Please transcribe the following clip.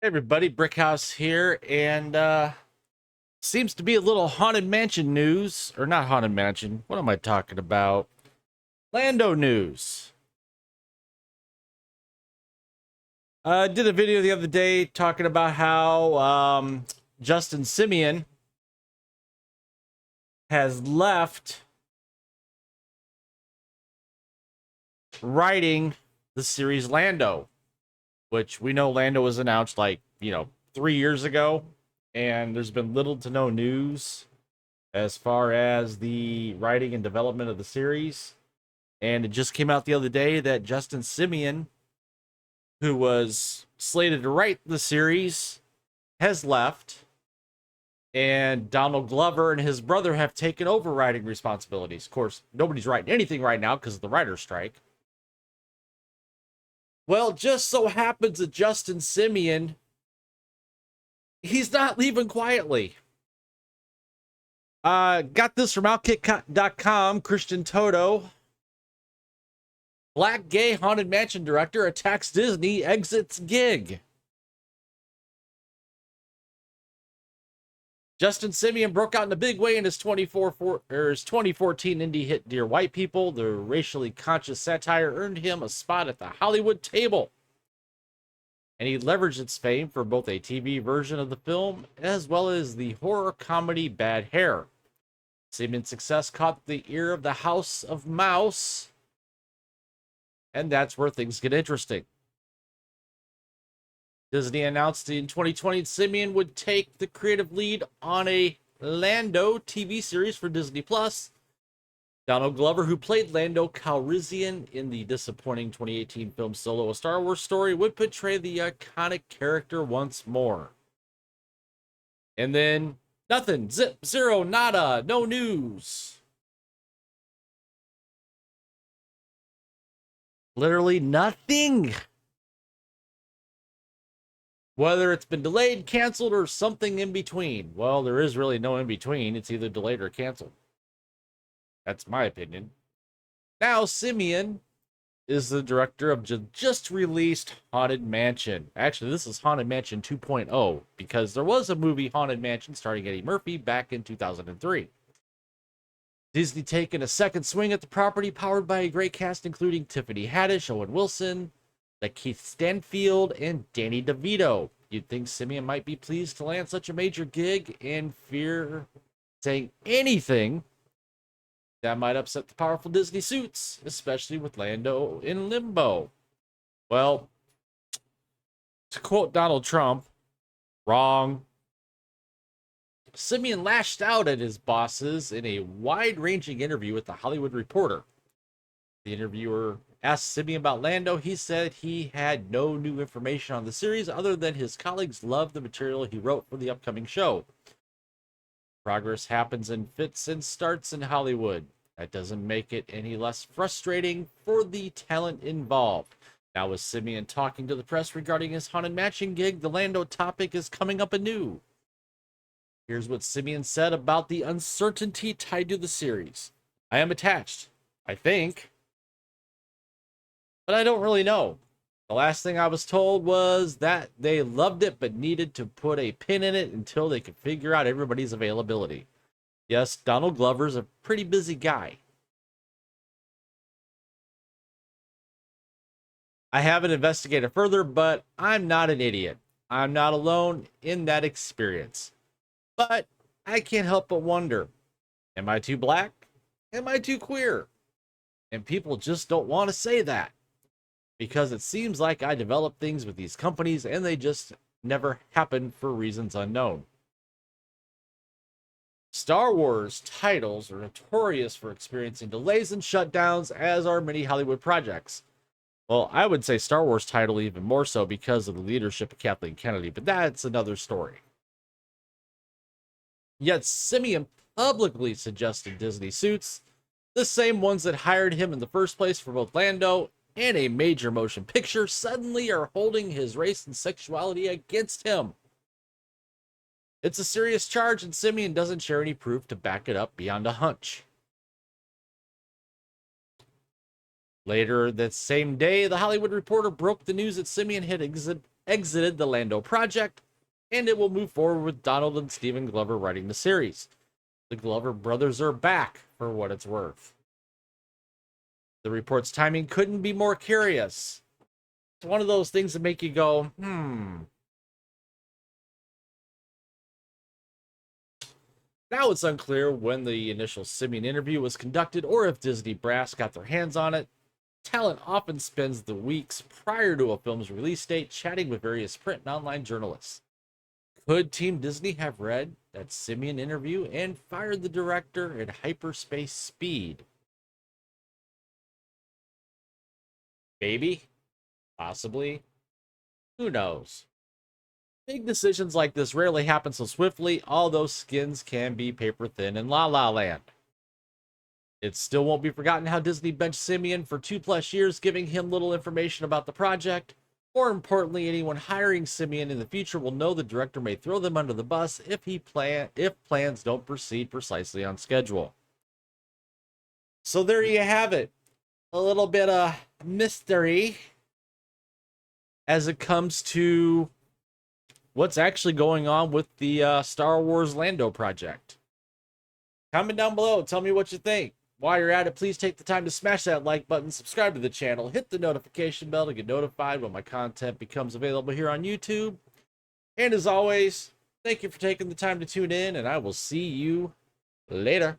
Hey everybody, Brickhouse here, and seems to be a little Haunted Mansion news, or not Haunted Mansion. What am I talking about? Lando news. I did a video the other day talking about how Justin Simeon has left writing the series Lando, which we know Lando was announced 3 years ago, and there's been little to no news as far as the writing and development of the series. And it just came out the other day that Justin Simeon, who was slated to write the series, has left. And Donald Glover and his brother have taken over writing responsibilities. Of course, nobody's writing anything right now because of the writer's strike. Well, just so happens that Justin Simeon, he's not leaving quietly. Got this from Outkick.com. Christian Toto. Black gay haunted mansion director attacks Disney, exits gig. Justin Simeon broke out in a big way in his 2014 indie hit Dear White People. The racially conscious satire earned him a spot at the Hollywood table, and he leveraged its fame for both a TV version of the film as well as the horror comedy Bad Hair. Simeon's success caught the ear of the House of Mouse, and that's where things get interesting. Disney announced in 2020 Simeon would take the creative lead on a Lando TV series for disneyplus. Donald Glover, who played Lando Calrissian in the disappointing 2018 film Solo: A Star Wars Story, would portray the iconic character once more. And then nothing, zip, zero, nada, no news. Literally nothing. Whether it's been delayed, canceled, or something in between. Well, there is really no in between. It's either delayed or canceled. That's my opinion. Now, Simeon is the director of just released Haunted Mansion. Actually, this is Haunted Mansion 2.0, because there was a movie, Haunted Mansion, starring Eddie Murphy back in 2003. Disney taking a second swing at the property, powered by a great cast including Tiffany Haddish, Owen Wilson, Keith Stanfield, and Danny DeVito. You'd think Simeon might be pleased to land such a major gig, and fear saying anything that might upset the powerful Disney suits, especially with Lando in limbo. Well, to quote Donald Trump, wrong. Simeon lashed out at his bosses in a wide-ranging interview with The Hollywood Reporter. The interviewer asked Simeon about Lando. He said he had no new information on the series other than his colleagues loved the material he wrote for the upcoming show. Progress happens in fits and starts in Hollywood. That doesn't make it any less frustrating for the talent involved. Now, with Simeon talking to the press regarding his Haunted Mansion gig, the Lando topic is coming up anew. Here's what Simeon said about the uncertainty tied to the series. I am attached, I think, but I don't really know. The last thing I was told was that they loved it but needed to put a pin in it until they could figure out everybody's availability. Yes, Donald Glover's a pretty busy guy. I haven't investigated further, but I'm not an idiot. I'm not alone in that experience. But I can't help but wonder, am I too black? Am I too queer? And people just don't want to say that, because it seems like I develop things with these companies and they just never happen for reasons unknown. Star Wars titles are notorious for experiencing delays and shutdowns, as are many Hollywood projects. Well, I would say Star Wars title even more so because of the leadership of Kathleen Kennedy, but that's another story. Yet Simeon publicly suggested Disney suits, the same ones that hired him in the first place for both Lando and a major motion picture, suddenly are holding his race and sexuality against him. It's a serious charge, and Simeon doesn't share any proof to back it up beyond a hunch. Later that same day, The Hollywood Reporter broke the news that Simeon had exited the Lando project, and it will move forward with Donald and Stephen Glover writing the series. The Glover brothers are back, for what it's worth. The report's timing couldn't be more curious. It's one of those things that make you go, Now it's unclear when the initial Simeon interview was conducted or if Disney brass got their hands on it. Talent often spends the weeks prior to a film's release date chatting with various print and online journalists. Could Team Disney have read that Simeon interview and fired the director at hyperspace speed? Maybe. Possibly. Who knows? Big decisions like this rarely happen so swiftly, although skins can be paper thin in La La Land. It still won't be forgotten how Disney benched Simeon for 2+ years, giving him little information about the project. More importantly, anyone hiring Simeon in the future will know the director may throw them under the bus if plans don't proceed precisely on schedule. So there you have it. A little bit of mystery as it comes to what's actually going on with the Star Wars Lando project. Comment down below. Tell me what you think. While you're at it, please take the time to smash that like button, subscribe to the channel, hit the notification bell to get notified when my content becomes available here on YouTube. And as always, thank you for taking the time to tune in, and I will see you later.